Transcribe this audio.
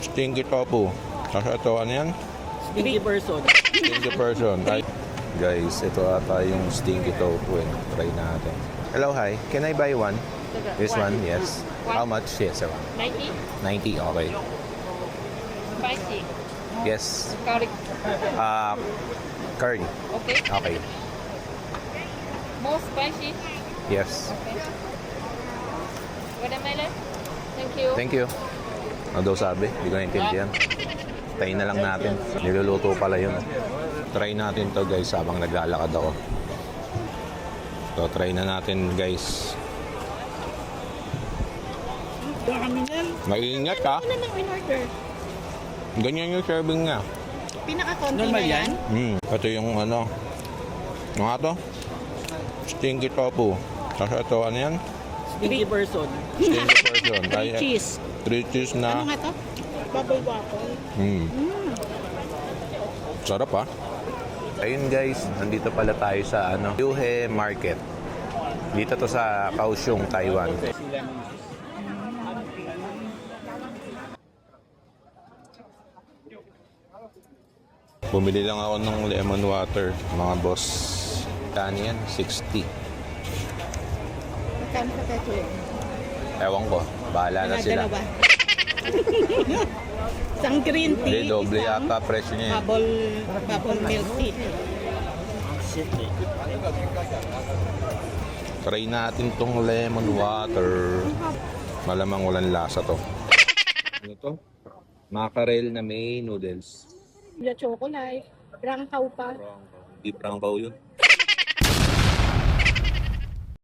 Stinky tofu. Tapos ito, ano yan? Stinky person. Stinky person. Ay, guys, ito ata yung stinky tofu. Try natin. Hello, hi. Can I buy one? This one, yes. How much? Yes, 90? 90, okay. Spicy. Yes. Garlic. Curry. Okay. Okay. More spicy. Yes. Okay. Watermelon. Thank you. Thank you. Ano daw sabi? Hindi ko naintindihan. Tayin na lang natin. Niluluto pala yun. Try natin to guys habang naglalakad ako. So, try na natin guys. Dami yan. Maingat ka. Ano nang in-order? Ganyan yung serving niya. Pinaka-konti Normal na yan? yan? Ito yung ano. Ano nga to? Stinky tofu. Tapos ito, ano yan? Stinky person. Stinky person. Three cheese. 3 cheese Ano na. nga to? Bubble waffle. Sarap ah. Ayun guys, nandito pala tayo sa ano, Yuhe Market. Dito to sa Kaohsiung, Taiwan. Bumili lang ako ng lemon water, mga boss. Kano yan? 60. Magkano sa peso? Ewan ko, bahala na sila. Dalawa. Isang green Hindi, tea, doble isang yata presyo niya. bubble milk tea. Try natin tong lemon water. Malamang walang lasa to. Ano to? Mackerel na may noodles. Yung chocolate. Rangkaw pa. Hindi prangkaw yun.